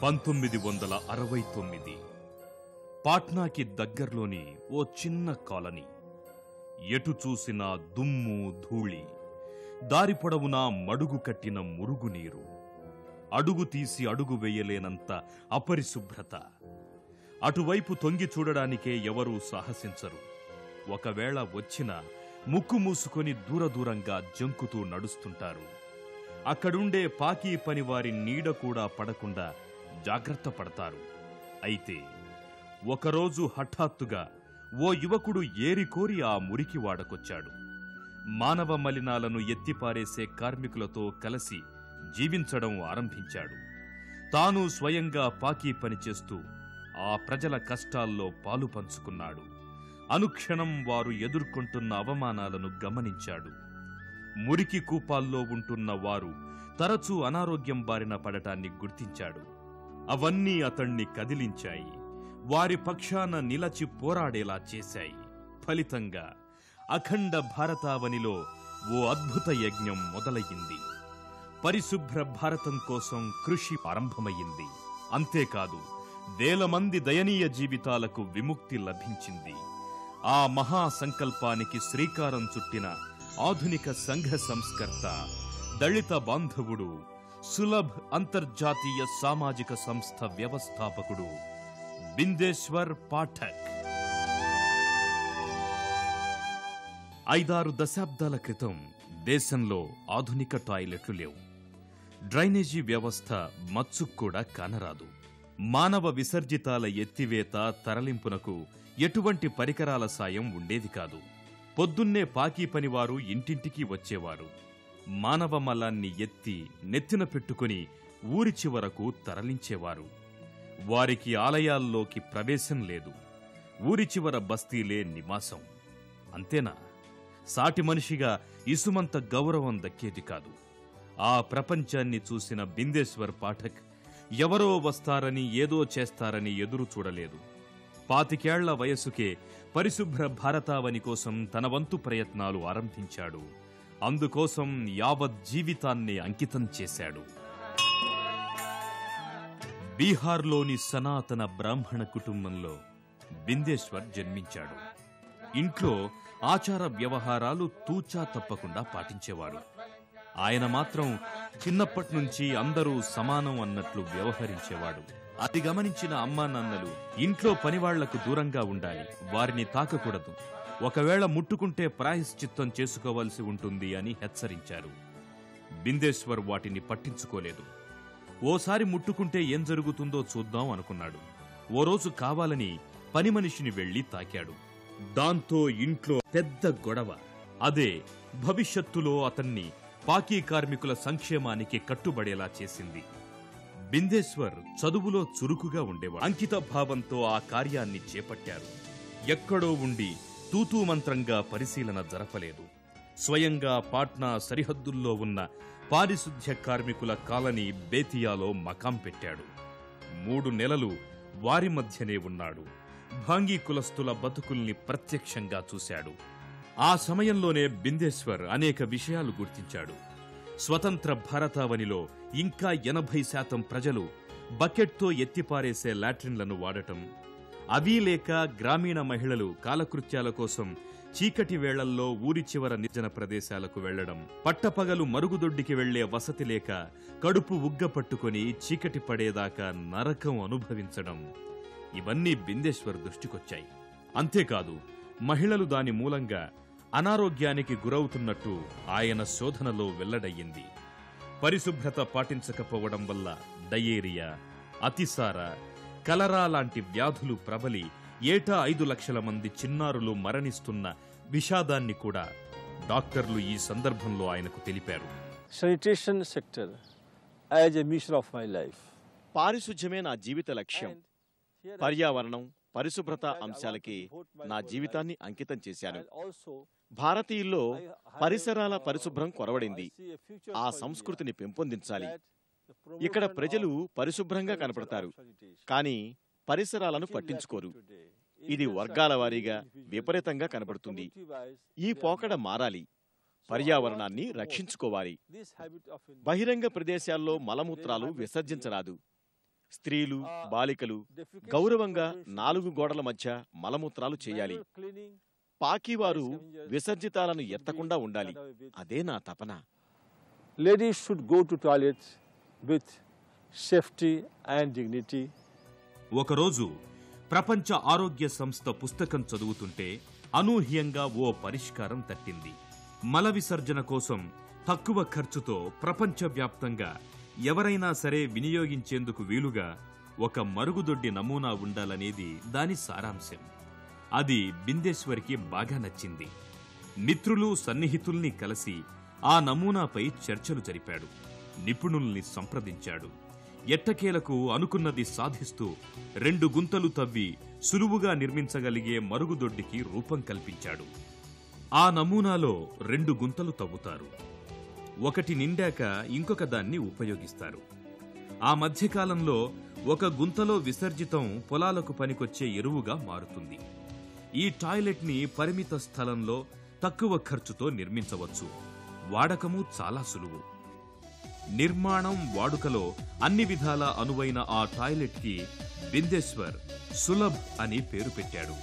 1969 పాట్నాకి దగ్గర్లోని ఓ చిన్న కాలనీ. ఎటు చూసినా దుమ్ము ధూళి, దారి పొడవునా మడుగు కట్టిన మురుగునీరు, అడుగు తీసి అడుగు వేయలేనంత అపరిశుభ్రత. అటువైపు తొంగి చూడడానికే ఎవరూ సాహసించరు. ఒకవేళ వచ్చినా ముక్కు మూసుకొని దూరదూరంగా జంకుతూ నడుస్తుంటారు. అక్కడుండే పాకీ పనివారి నీడ కూడా పడకుండా జాగ్రత్త పడతారు. అయితే ఒకరోజు హఠాత్తుగా ఓ యువకుడు ఏరికోరి ఆ మురికి వాడకొచ్చాడు. మానవ మలినాలను ఎత్తిపారేసే కార్మికులతో కలిసి జీవించడం ఆరంభించాడు. తాను స్వయంగా పాకీ పనిచేస్తూ ఆ ప్రజల కష్టాల్లో పాలు పంచుకున్నాడు. అనుక్షణం వారు ఎదుర్కొంటున్న అవమానాలను గమనించాడు. మురికి కూపాల్లో ఉంటున్న వారు తరచూ అనారోగ్యం బారిన పడటాన్ని గుర్తించాడు. అవన్నీ అతణ్ణి కదిలించాయి, వారి పక్షాన నిలచి పోరాడేలా చేశాయి. ఫలితంగా అఖండ భారతావనిలో ఓ అద్భుత యజ్ఞం మొదలయ్యింది. పరిశుభ్ర భారతం కోసం కృషి ఆరంభమయ్యింది. అంతేకాదు, వేల మంది దయనీయ జీవితాలకు విముక్తి లభించింది. ఆ మహా సంకల్పానికి శ్రీకారం చుట్టిన ఆధునిక సంఘ సంస్కర్త, దళిత బాంధవుడు, సులభ్ అంతర్జాతీయ సామాజిక సంస్థ వ్యవస్థాపకుడు బిందేశ్వర్ పాఠక్. 5-6 దశాబ్దాల క్రితం దేశంలో ఆధునిక టాయిలెట్లు లేవు. డ్రైనేజీ వ్యవస్థ మచ్చుకు కూడా కానరాదు. మానవ విసర్జితాల ఎత్తివేత, తరలింపునకు ఎటువంటి పరికరాల సాయం ఉండేది కాదు. పొద్దున్నే పాకీ పనివారు ఇంటింటికి వచ్చేవారు. మానవ మలాన్ని ఎత్తి నెత్తిన పెట్టుకుని ఊరి చివరకు తరలించేవారు. వారికి ఆలయాల్లోకి ప్రవేశం లేదు. ఊరి చివర బస్తీలే నివాసం. అంతేనా? సాటి మనిషిగా ఇసుమంత గౌరవం దక్కేది కాదు. ఆ ప్రపంచాన్ని చూసిన బిందేశ్వర్ పాఠక్ ఎవరో వస్తారని, ఏదో చేస్తారని ఎదురు చూడలేదు. 25 ఏళ్ల వయసుకే పరిశుభ్ర భారతావని కోసం తన వంతు ప్రయత్నాలు ఆరంభించాడు. అందుకోసం యావత్ జీవితాన్ని అంకితం చేశాడు. బీహార్లోని సనాతన బ్రాహ్మణ కుటుంబంలో బిందేశ్వర్ జన్మించాడు. ఇంట్లో ఆచార వ్యవహారాలు తూచా తప్పకుండా పాటించేవాడు. ఆయన మాత్రం చిన్నప్పటినుంచి అందరూ సమానం అన్నట్లు వ్యవహరించేవాడు. అది గమనించిన అమ్మా నాన్నలు ఇంట్లో పనివాళ్లకు దూరంగా ఉండాలి, వారిని తాకకూడదు, ఒకవేళ ముట్టుకుంటే ప్రాయశ్చిత్తం చేసుకోవాల్సి ఉంటుంది అని హెచ్చరించారు. బిందేశ్వర్ వాటిని పట్టించుకోలేదు. ఓసారి ముట్టుకుంటే ఏం జరుగుతుందో చూద్దాం అనుకున్నాడు. ఓ రోజు కావాలని పని మనిషిని వెళ్లి తాకాడు. దాంతో ఇంట్లో పెద్ద గొడవ. అదే భవిష్యత్తులో అతన్ని పాకీ కార్మికుల సంక్షేమానికి కట్టుబడేలా చేసింది. బిందేశ్వర్ చదువులో చురుకుగా ఉండేవాడు. అంకిత భావంతో ఆ కార్యాన్ని చేపట్టారు. ఎక్కడో ఉండి తూతూ మంత్రంగా పరిశీలన జరపలేదు. స్వయంగా పాట్నా సరిహద్దుల్లో ఉన్న పారిశుధ్య కార్మికుల కాలనీ బేతియాలో మకాం పెట్టాడు. 3 నెలలు వారి మధ్యనే ఉన్నాడు. భాంగీ కులస్తుల బతుకుల్ని ప్రత్యక్షంగా చూశాడు. ఆ సమయంలోనే బిందేశ్వర్ అనేక విషయాలు గుర్తించాడు. స్వతంత్ర భారతావనిలో ఇంకా 80% ప్రజలు బకెట్తో ఎత్తిపారేసే లాట్రిన్లను వాడటం, అవీ లేక గ్రామీణ మహిళలు కాలకృత్యాల కోసం చీకటి వేళల్లో ఊరి చివర నిర్జన ప్రదేశాలకు వెళ్లడం, పట్టపగలు మరుగుదొడ్డికి వెళ్లే వసతి లేక కడుపు ఉగ్గపట్టుకుని చీకటి పడేదాకా నరకం అనుభవించడం, ఇవన్నీ బిందేశ్వర్ దృష్టికొచ్చాయి. అంతేకాదు, మహిళలు దాని మూలంగా అనారోగ్యానికి గురవుతున్నట్టు ఆయన శోధనలో వెల్లడయ్యింది. పరిశుభ్రత పాటించకపోవడం వల్ల డయేరియా, అతిసార, కలరా లాంటి వ్యాధులు ప్రబలి ఏటా 5 లక్షల మంది చిన్నారులు మరణిస్తున్న విషాదాన్ని కూడా డాక్టర్లు ఈ సందర్భంలో ఆయనకు తెలిపారు. Sanitation sector as a mission of my life. పారిశుధ్యమే నా జీవిత లక్ష్యం. పర్యావరణం, పరిశుభ్రత అంశాలకి నా జీవితాన్ని అంకితం చేశాను. భారతీయుల్లో పరిసరాల పరిశుభ్రం కొరవడింది. ఆ సంస్కృతిని పెంపొందించాలి. ఇక్కడ ప్రజలు పరిశుభ్రంగా కనపడతారు, కానీ పరిసరాలను పట్టించుకోరు. ఇది వర్గాల వారీగా విపరీతంగా కనబడుతుంది. ఈ పోకడ మారాలి. పర్యావరణాన్ని రక్షించుకోవాలి. బహిరంగ ప్రదేశాల్లో మలమూత్రాలు విసర్జించరాదు. స్త్రీలు, బాలికలు గౌరవంగా 4 గోడల మధ్య మలమూత్రాలు చేయాలి. పాకీవారు విసర్జితాలను ఎత్తకుండా ఉండాలి. అదే నా తపన. Ladies should go to toilets with safety and dignity. ఒకరోజు ప్రపంచ ఆరోగ్య సంస్థ పుస్తకం చదువుతుంటే అనూహ్యంగా ఓ పరిష్కారం తట్టింది. మల విసర్జన కోసం తక్కువ ఖర్చుతో ప్రపంచవ్యాప్తంగా ఎవరైనా సరే వినియోగించేందుకు వీలుగా ఒక మరుగుదొడ్డి నమూనా ఉండాలనేది దాని సారాంశం. అది బిందేశ్వర్కి బాగా నచ్చింది. మిత్రులు, సన్నిహితుల్ని కలిసి ఆ నమూనాపై చర్చలు జరిపాడు. నిపుణుల్ని సంప్రదించాడు. ఎట్టకేలకు అనుకున్నది సాధిస్తూ 2 గుంతలు తవ్వి సులువుగా నిర్మించగలిగే మరుగుదొడ్డికి రూపం కల్పించాడు. ఆ నమూనాలో 2 గుంతలు తవ్వుతారు. ఒకటి నిండాక ఇంకొక దాన్ని ఉపయోగిస్తారు. ఆ మధ్యకాలంలో ఒక గుంతలో విసర్జితం పొలాలకు పనికొచ్చే ఎరువుగా మారుతుంది. ఈ టాయిలెట్ని పరిమిత స్థలంలో తక్కువ ఖర్చుతో నిర్మించవచ్చు. వాడకము చాలా సులువు. నిర్మాణం, వాడుకలో అన్ని విధాలా అనువైన ఆ టాయిలెట్కి బిందేశ్వర్ సులభ్ అని పేరు పెట్టాడు.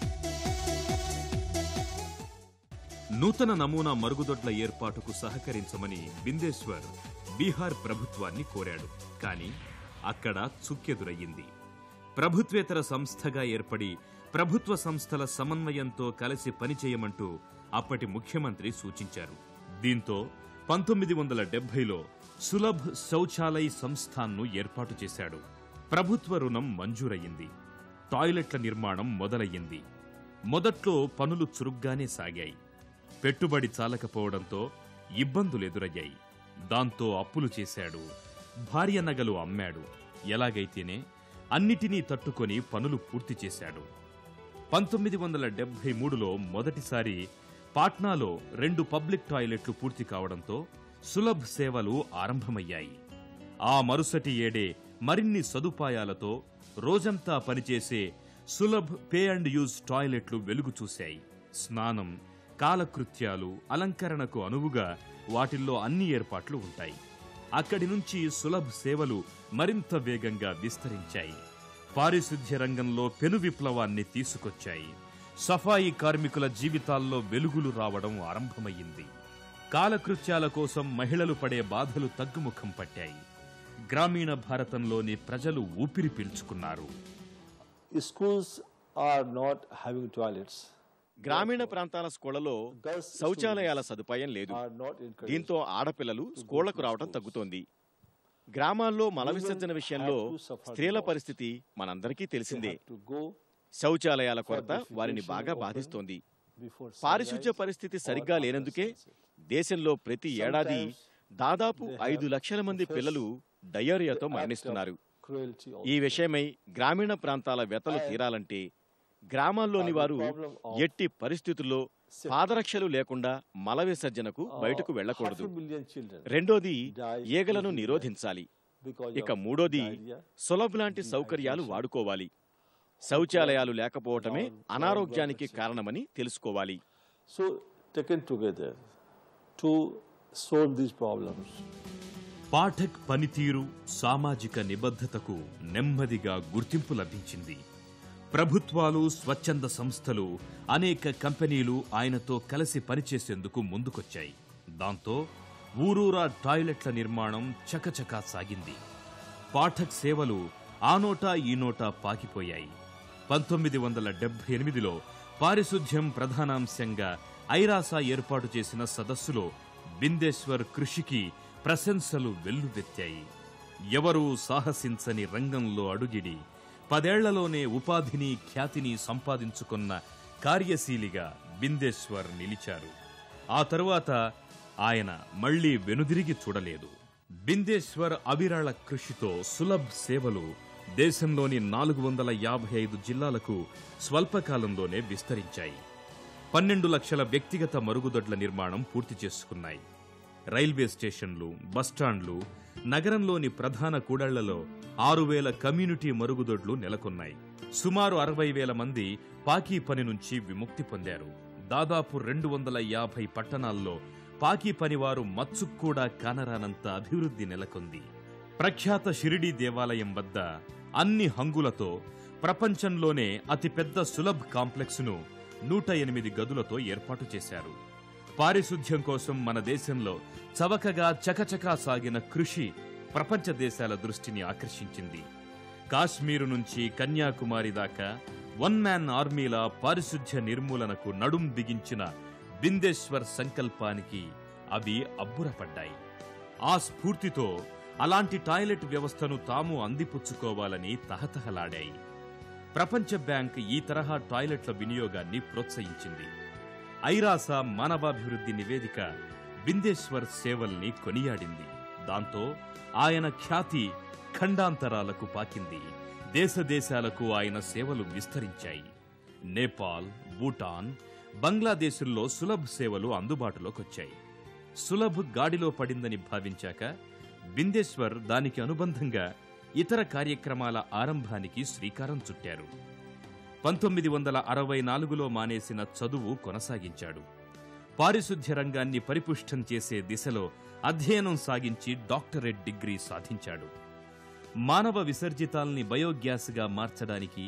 నూతన నమూనా మరుగుదొడ్ల ఏర్పాటుకు సహకరించమని బిందేశ్వర్ బీహార్ ప్రభుత్వాన్ని కోరాడు. కానీ అక్కడ చుక్కెదురయ్యింది. ప్రభుత్వేతర సంస్థగా ఏర్పడి ప్రభుత్వ సంస్థల సమన్వయంతో కలిసి పనిచేయమంటూ అప్పటి ముఖ్యమంత్రి సూచించారు. దీంతో 1970లో సులభ్ శౌచాలయ్ సంస్థాన్ను ఏర్పాటు చేశాడు. ప్రభుత్వ రుణం మంజూరయ్యింది. టాయిలెట్ల నిర్మాణం మొదలయ్యింది. మొదట్లో పనులు చురుగ్గానే సాగాయి. పెట్టుబడి చాలకపోవడంతో ఇబ్బందులెదురయ్యాయి. దాంతో అప్పులు చేశాడు. భార్య నగలు అమ్మాడు. ఎలాగైతేనే అన్నిటినీ తట్టుకొని పనులు పూర్తి చేశాడు. 1973లో మొదటిసారి పాట్నాలో 2 పబ్లిక్ టాయిలెట్లు పూర్తి కావడంతో సులభ్ సేవలు ఆరంభమయ్యాయి. ఆ మరుసటి ఏడే మరిన్ని సదుపాయాలతో రోజంతా పనిచేసే సులభ్ పే అండ్ యూజ్ టాయిలెట్లు వెలుగు చూశాయి. స్నానం, కాలకృత్యాలు, అలంకరణకు అనువుగా వాటిల్లో అన్ని ఏర్పాట్లు ఉంటాయి. అక్కడి నుంచి సులభ్ సేవలు మరింత వేగంగా విస్తరించాయి. పారిశుధ్య రంగంలో పెను విప్లవాన్ని తీసుకొచ్చాయి. సఫాయి కార్మికుల జీవితాల్లో వెలుగులు రావడం ఆరంభమయ్యింది. కాలకృత్యాల కోసం మహిళలు పడే బాధలు తగ్గుముఖం పట్టాయి. గ్రామీణ భారతంలోని ప్రజలు ఊపిరి పీల్చుకున్నారు. Schools are not having toilets. గ్రామీణ ప్రాంతాల స్కూళ్లలో శౌచాలయాల సదుపాయం లేదు. దీంతో ఆడపిల్లలు స్కూళ్లకు రావడం తగ్గుతోంది. గ్రామాల్లో మల విసర్జన విషయంలో స్త్రీల పరిస్థితి మనందరికీ తెలిసిందే. శౌచాలయాల కొరత వారిని బాగా బాధిస్తోంది. పారిశుధ్య పరిస్థితి సరిగ్గా లేనందుకే దేశంలో ప్రతి ఏడాది దాదాపు 5 లక్షల మంది పిల్లలు డయేరియాతో మరణిస్తున్నారు. ఈ విషయమై గ్రామీణ ప్రాంతాల వ్యతలు తీరాలంటే గ్రామాల్లోని వారు ఎట్టి పరిస్థితుల్లో పాదరక్షలు లేకుండా మల విసర్జనకు బయటకు వెళ్లకూడదు. రెండోది, ఈగలను నిరోధించాలి. ఇక మూడోది, సులభ్ లాంటి సౌకర్యాలు వాడుకోవాలి. శౌచాలయాలు లేకపోవటమే అనారోగ్యానికి కారణమని తెలుసుకోవాలి. So taken together to solve these problems. Pathak పనితీరు, సామాజిక నిబద్ధతకు నెమ్మదిగా గుర్తింపు లభించింది. ప్రభుత్వాలు, స్వచ్ఛంద సంస్థలు, అనేక కంపెనీలు ఆయనతో కలిసి పనిచేసేందుకు ముందుకొచ్చాయి. దాంతో ఊరూరా టాయిలెట్ల నిర్మాణం చకచకా సాగింది. పాఠక్ సేవలు ఆ నోటా ఈ నోటా పాకిపోయాయి. 1978లో పారిశుధ్యం ప్రధానాంశంగా ఐరాసా ఏర్పాటు చేసిన సదస్సులో బిందేశ్వర్ కృషికి ప్రశంసలు వెల్లువెత్తాయి. ఎవరూ సాహసించని రంగంలో అడుగిడి 10 ఏళ్లలోనే ఉపాధిని, ఖ్యాతిని సంపాదించుకున్న కార్యశీలిగా బిందేశ్వర్ నిలిచారు. ఆ తరువాత ఆయన మళ్లీ వెనుదిరిగి చూడలేదు. బిందేశ్వర్ అవిరళ కృషితో సులభ్ సేవలు దేశంలోని 455 జిల్లాలకు స్వల్పకాలంలోనే విస్తరించాయి. 12 లక్షల వ్యక్తిగత మరుగుదొడ్ల నిర్మాణం పూర్తి చేసుకున్నాయి. రైల్వే స్టేషన్లు, బస్టాండ్లు, నగరంలోని ప్రధాన కూడళ్లలో 6,000 కమ్యూనిటీ మరుగుదొడ్లు నెలకొన్నాయి. సుమారు 60,000 మంది పాకీ పని నుంచి విముక్తి పొందారు. దాదాపు 250 పట్టణాల్లో పాకీ పనివారు మచ్చుక్కూడా కానరానంత అభివృద్ధి నెలకొంది. ప్రఖ్యాత షిరిడీ దేవాలయం వద్ద అన్ని హంగులతో ప్రపంచంలోనే అతిపెద్ద సులభ్ కాంప్లెక్స్ను 108 గదులతో ఏర్పాటు చేశారు. పారిశుధ్యం కోసం మన దేశంలో చవకగా చకచకా సాగిన కృషి ప్రపంచ దేశాల దృష్టిని ఆకర్షించింది. కాశ్మీరు నుంచి కన్యాకుమారి దాకా వన్ మ్యాన్ ఆర్మీలా పారిశుధ్య నిర్మూలనకు నడుం బిగించిన బిందేశ్వర్ సంకల్పానికి అవి అబ్బురపడ్డాయి. ఆ స్ఫూర్తితో అలాంటి టాయిలెట్ వ్యవస్థను తాము అందిపుచ్చుకోవాలని తహతహలాడాయి. ప్రపంచ బ్యాంక్ ఈ తరహా టాయిలెట్ల వినియోగాన్ని ప్రోత్సహించింది. ఐరాస మానవాభివృద్ధి నివేదిక బిందేశ్వర్ సేవల్ని కొనియాడింది. దాంతో ఆయన ఖ్యాతి ఖండాంతరాలకు పాకింది. దేశదేశాలకు ఆయన సేవలు విస్తరించాయి. నేపాల్, భూటాన్, బంగ్లాదేశుల్లో సులభ్ సేవలు అందుబాటులోకొచ్చాయి. సులభ్ గాడిలో పడిందని భావించాక బిందేశ్వర్ దానికి అనుబంధంగా ఇతర కార్యక్రమాల ఆరంభానికి శ్రీకారం చుట్టారు. 1964లో మానేసిన చదువు కొనసాగించాడు. పారిశుధ్య రంగాన్ని పరిపుష్టం చేసే దిశలో అధ్యయనం సాగించి డాక్టరేట్ డిగ్రీ సాధించాడు. మానవ విసర్జితాల్ని బయోగ్యాస్గా మార్చడానికి,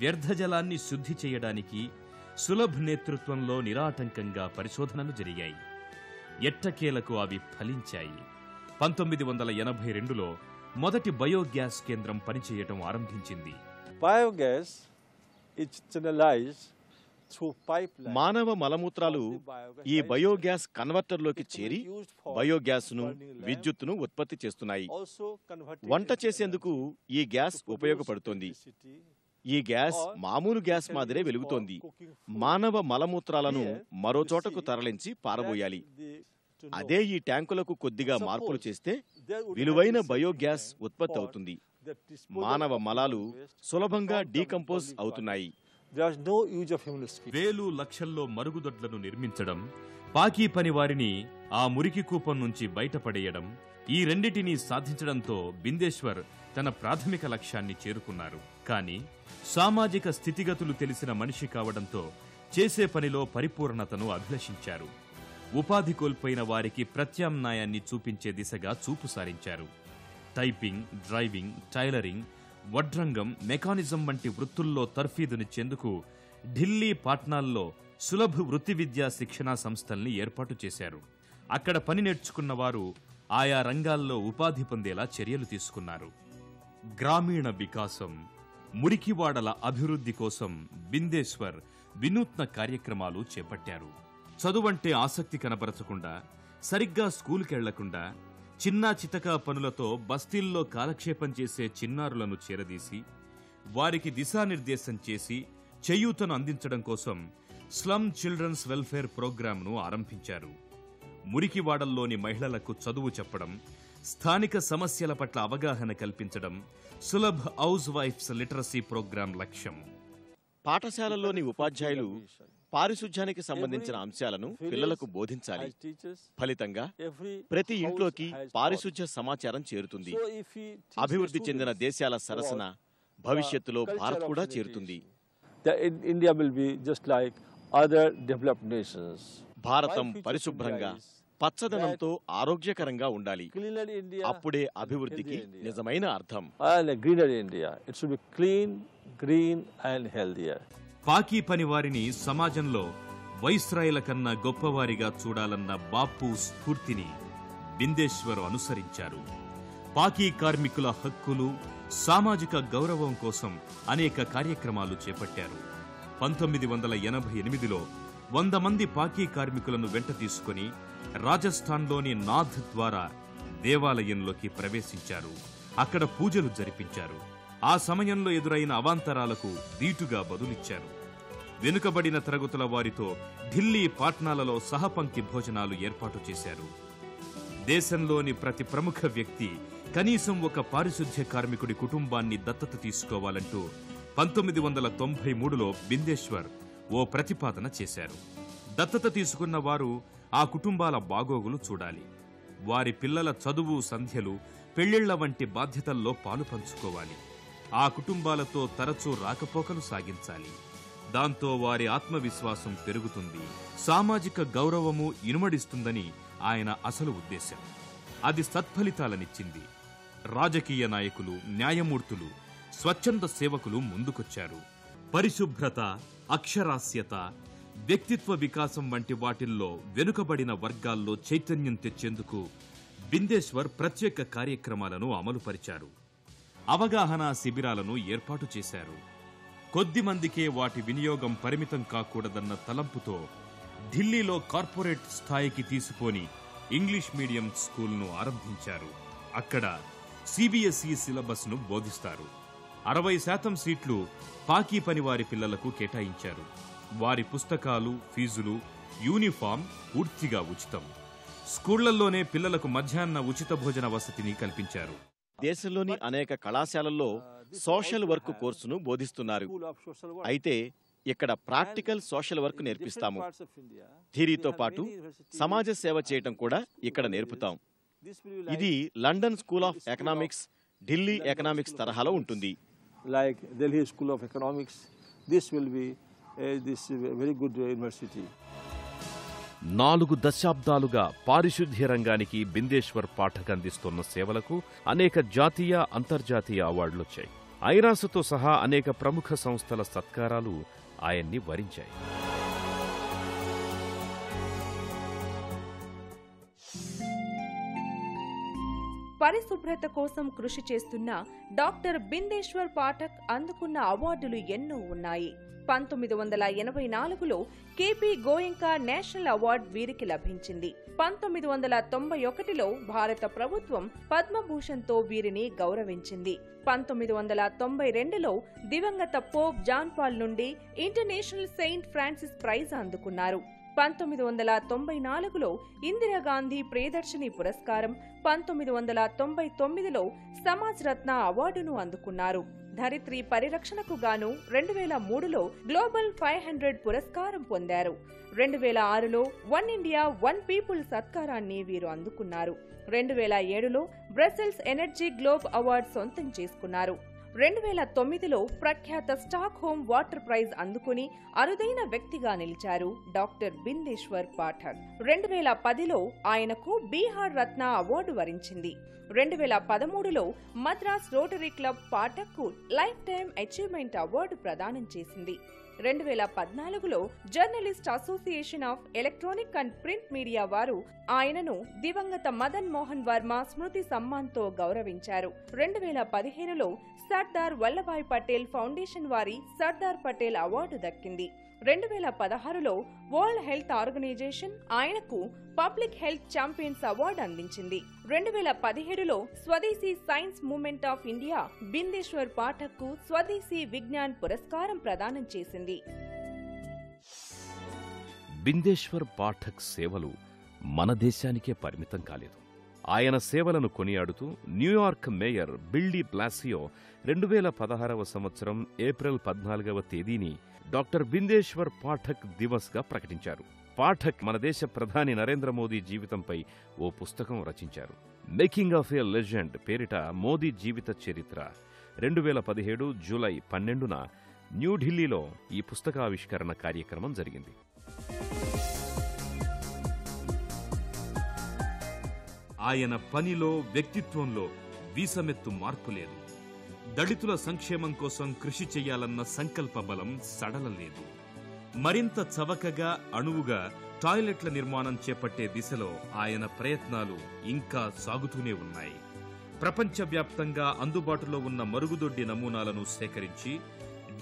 వ్యర్థజలాన్ని శుద్ధి చేయడానికి సులభ్ నేతృత్వంలో నిరాటంకంగా పరిశోధనలు జరిగాయి. ఎట్టకేలకు అవి ఫలించాయి. 1982లో మొదటి బయోగ్యాస్ కేంద్రం పనిచేయటం ఆరంభించింది. Biogas is channelized through pipeline. మానవ మలమూత్రాలు ఈ బయోగ్యాస్ కన్వర్టర్లోకి చేరి బయోగ్యాస్ను, విద్యుత్తును ఉత్పత్తి చేస్తున్నాయి. వంట చేసేందుకు ఈ గ్యాస్ ఉపయోగపడుతోంది. ఈ గ్యాస్ మామూలు గ్యాస్ మాదిరే వెలుగుతోంది. మానవ మలమూత్రాలను మరో చోటకు తరలించి పారబోయాలి. అదే ఈ ట్యాంకులకు కొద్దిగా మార్పులు చేస్తే విలువైన బయోగ్యాస్ ఉత్పత్తి అవుతుంది. మానవ మలాలు సులభంగా డీకంపోజ్ అవుతున్నాయి. వేలు లక్షల్లో మరుగుదొడ్లను నిర్మించడం, పాకీ పని వారిని ఆ మురికి కూపం నుంచి బయటపడేయడం, ఈ రెండిటినీ సాధించడంతో బిందేశ్వర్ తన ప్రాథమిక లక్ష్యాన్ని చేరుకున్నారు. కానీ సామాజిక స్థితిగతులు తెలిసిన మనిషి కావడంతో చేసే పనిలో పరిపూర్ణతను అభిలషించారు. ఉపాధి కోల్పోయిన వారికి ప్రత్యామ్నాయాన్ని చూపించే దిశగా చూపు సారించారు. టైపింగ్, డ్రైవింగ్, టైలరింగ్, వడ్రంగం, మెకానిజం వంటి వృత్తుల్లో తర్ఫీదునిచ్చేందుకు ఢిల్లీ, పాట్నాల్లో సులభ్ వృత్తి విద్యా శిక్షణా సంస్థల్ని ఏర్పాటు చేశారు. అక్కడ పని నేర్చుకున్న వారు ఆయా రంగాల్లో ఉపాధి పొందేలా చర్యలు తీసుకున్నారు. గ్రామీణ వికాసం, మురికివాడల అభివృద్ధి కోసం బిందేశ్వర్ వినూత్న కార్యక్రమాలు చేపట్టారు. చదువంటే ఆసక్తి కనబరచకుండా, సరిగ్గా స్కూలుకెళ్లకుండా, చిన్నా చితకా పనులతో బస్తీల్లో కాలక్షేపం చేసే చిన్నారులను చేరదీసి వారికి దిశానిర్దేశం చేసి చేయూతను అందించడం కోసం స్లమ్ చిల్డ్రన్స్ వెల్ఫేర్ ప్రోగ్రాంను ఆరంభించారు. మురికివాడల్లోని మహిళలకు చదువు చెప్పడం, స్థానిక సమస్యల పట్ల అవగాహన కల్పించడం సులభ్ హౌస్ వైఫ్స్ లిటరసీ ప్రోగ్రాం లక్ష్యం. పాఠశాలల్లోని ఉపాధ్యాయులు పారిశుధ్యానికి సంబంధించిన అంశాలను పిల్లలకు బోధించాలి. ఫలితంగా ప్రతి ఇంట్లోకి పారిశుధ్య సమాచారం చేరుతుంది. అభివృద్ధి చెందిన దేశాల సరసన భవిష్యత్తులో భారత్ కూడా చేరుతుంది. భారతం పరిశుభ్రంగా, పచ్చదనంతో ఆరోగ్యకరంగా ఉండాలి. అప్పుడే అభివృద్ధికి నిజమైన అర్థం. పాకీ పని వారిని సమాజంలో వైస్రాయిల కన్నా గొప్పవారిగా చూడాలన్న బాపు స్ఫూర్తిని బిందేశ్వర్ అనుసరించారు. పాకీ కార్మికుల హక్కులు, సామాజిక గౌరవం కోసం అనేక కార్యక్రమాలు చేపట్టారు. 1988లో 100 మంది పాకీ కార్మికులను వెంట తీసుకుని రాజస్థాన్లోని నాథ్ ద్వారా దేవాలయంలోకి ప్రవేశించారు. అక్కడ పూజలు జరిపించారు. ఆ సమయంలో ఎదురైన అవాంతరాలకు ధీటుగా బదులిచ్చారు. వెనుకబడిన తరగతుల వారితో ఢిల్లీ, పాట్నాలలో సహపంక్తి భోజనాలు ఏర్పాటు చేశారు. దేశంలోని ప్రతి ప్రముఖ వ్యక్తి కనీసం ఒక పారిశుధ్య కార్మికుడి కుటుంబాన్ని దత్తత తీసుకోవాలంటూ 1993లో బిందేశ్వర్ ఓ ప్రతిపాదన చేశారు. దత్తత తీసుకున్న వారు ఆ కుటుంబాల బాగోగులు చూడాలి. వారి పిల్లల చదువు, సంధ్యలు, పెళ్లిళ్ల వంటి బాధ్యతల్లో పాలు పంచుకోవాలి. ఆ కుటుంబాలతో తరచూ రాకపోకలు సాగించాలి. దాంతో వారి ఆత్మవిశ్వాసం పెరుగుతుంది, సామాజిక గౌరవము ఇనుమడిస్తుందని ఆయన అసలు ఉద్దేశం. అది సత్ఫలితాలనిచ్చింది. రాజకీయ నాయకులు, న్యాయమూర్తులు స్వచ్ఛంద సేవకులు ముందుకొచ్చారు. పరిశుభ్రత, అక్షరాస్యత, వ్యక్తిత్వ వికాసం వంటి వాటిల్లో వెనుకబడిన వర్గాల్లో చైతన్యం తెచ్చేందుకు బిందేశ్వర్ ప్రత్యేక కార్యక్రమాలను అమలుపరిచారు. అవగాహన శిబిరాలను ఏర్పాటు చేశారు. కొద్ది మందికే వాటి వినియోగం పరిమితం కాకూడదన్న తలంపుతో ఢిల్లీలో కార్పొరేట్ స్థాయికి తీసుకొని ఇంగ్లీష్ మీడియం స్కూల్ను ఆరంభించారు. అక్కడ సిబిఎస్ఈ సిలబస్ను బోధిస్తారు. 60% సీట్లు పాకీ పనివారి పిల్లలకు కేటాయించారు. వారి పుస్తకాలు, ఫీజులు, యూనిఫామ్ పూర్తిగా ఉచితం. స్కూళ్లలోనే పిల్లలకు మధ్యాహ్న ఉచిత భోజన వసతిని కల్పించారు. దేశంలోని అనేక కళాశాలల్లో సోషల్ వర్క్ కోర్సును బోధిస్తున్నారు. అయితే ఇక్కడ ప్రాక్టికల్ సోషల్ వర్క్ నేర్పిస్తాము. థియరీతో పాటు సమాజ సేవ చేయటం కూడా ఇక్కడ నేర్పుతాం. ఇది London school of economics, Delhi economics తరహాలో ఉంటుంది. Like Delhi School of Economics, this will be this very good university. 4 దశాబ్దాలుగా పారిశుద్ధ్య రంగానికి బిందేశ్వర్ పాఠక్ అందిస్తున్న సేవలకు అనేక జాతీయ, అంతర్జాతీయ అవార్డులొచ్చాయి. ఐరాసతో సహా అనేక ప్రముఖ సంస్థల సత్కారాలు ఆయన్ని వరించాయి. పరిశుభ్రత కోసం కృషి చేస్తున్న డాక్టర్ బిందేశ్వర్ పాఠక్ అందుకున్న అవార్డులు ఎన్నో ఉన్నాయి. 1984లో కేపీ గోయంకా నేషనల్ అవార్డు వీరికి లభించింది. 1991లో భారత ప్రభుత్వం పద్మభూషణ్తో వీరిని గౌరవించింది. 1992లో దివంగత పోప్ జాన్ పాల్ నుండి ఇంటర్నేషనల్ సెయింట్ ఫ్రాన్సిస్ ప్రైజ్ అందుకున్నారు. 1994లో ఇందిరాగాంధీ ప్రియదర్శిని పురస్కారం, 1999లో సమాజ్ రత్న అవార్డును అందుకున్నారు. ధరిత్రి పరిరక్షణకు గాను 2003లో గ్లోబల్ 500 పురస్కారం పొందారు. 2006లో వన్ ఇండియా వన్ పీపుల్ సత్కారాన్ని వీరు అందుకున్నారు. 2007లో బ్రసెల్స్ ఎనర్జీ గ్లోబ్ అవార్డు సొంతం చేసుకున్నారు. 2009లో ప్రఖ్యాత స్టాక్ హోమ్ వాటర్ ప్రైజ్ అందుకుని అరుదైన వ్యక్తిగా నిలిచారు డాక్టర్ బిందేశ్వర్ పాఠక్. 2010లో ఆయనకు బీహార్ రత్న అవార్డు వరించింది. 2013లో మద్రాస్ రోటరీ క్లబ్ పాఠక్కు లైఫ్ టైమ్ అచీవ్మెంట్ అవార్డు ప్రదానం చేసింది. 2014లో journalist association of electronic and print media వారు ఆయనను దివంగత మదన్ మోహన్ వర్మ స్మృతి సమ్మాన్తో గౌరవించారు. 2015లో సర్దార్ వల్లభాయ్ పటేల్ ఫౌండేషన్ వారి సర్దార్ పటేల్ అవార్డు దక్కింది. 2016లో వరల్డ్ హెల్త్ ఆర్గనైజేషన్ ఆయనకు పబ్లిక్ హెల్త్ ఛాంపియన్స్ అవార్డు అందించింది. 2017లో Swadeshi science movement of India Bindeshwar పాఠక్కు స్వదేశీ విజ్ఞాన్ పురస్కారం ప్రదానం చేసింది. బిందేశ్వర్ పాఠక్ సేవలు మన దేశానికే పరిమితం కాలేదు. ఆయన సేవలను కొనియాడుతూ న్యూయార్క్ మేయర్ బిల్ డి బ్లాసియో 2016వ సంవత్సరం ఏప్రిల్ 14వ తేదీని డాక్టర్ బిందేశ్వర్ పాఠక్ దివస్గా ప్రకటించారు. పాఠక్ మన దేశ ప్రధాని నరేంద్ర మోదీ జీవితంపై ఓ పుస్తకం రచించారు. మేకింగ్ ఆఫ్ ఏ లెజెండ్ పేరిట మోదీ జీవిత చరిత్ర 2017 జూలై 12న న్యూఢిల్లీలో ఈ పుస్తకావిష్కరణ కార్యక్రమం జరిగింది. ఆయన పనిలో, వ్యక్తిత్వంలో వీసమెత్తు మార్పు లేదు. దళితుల సంక్షేమం కోసం కృషి చెయ్యాలన్న సంకల్ప బలం సడలలేదు. మరింత చవకగా, అణువుగా టాయిలెట్ల నిర్మాణం చేపట్టే దిశలో ఆయన ప్రయత్నాలు ఇంకా సాగుతూనే ఉన్నాయి. ప్రపంచవ్యాప్తంగా అందుబాటులో ఉన్న మరుగుదొడ్డి నమూనాలను సేకరించి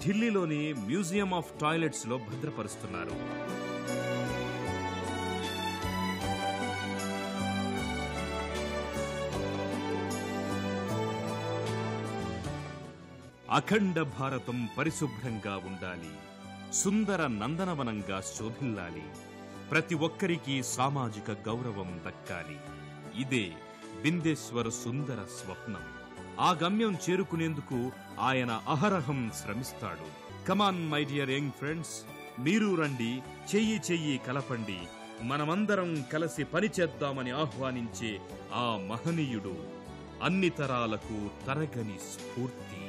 ఢిల్లీలోని మ్యూజియం ఆఫ్ టాయిలెట్స్ లో భద్రపరుస్తున్నారు. అఖండ భారతం పరిశుభ్రంగా ఉండాలి, సుందర నందనవనంగా శోభిల్లాలి, ప్రతి ఒక్కరికి సామాజిక గౌరవం దక్కాలి. ఇదే బిందేశ్వర్ సుందర స్వప్నం. ఆ గమ్యం చేరుకునేందుకు ఆయన అహరహం శ్రమిస్తాడు. Come on my dear young friends, మీరు రండి, చెయ్యి చెయ్యి కలపండి, మనమందరం కలిసి పనిచేద్దామని ఆహ్వానించే ఆ మహనీయుడు అన్ని తరాలకు తరగని స్ఫూర్తి.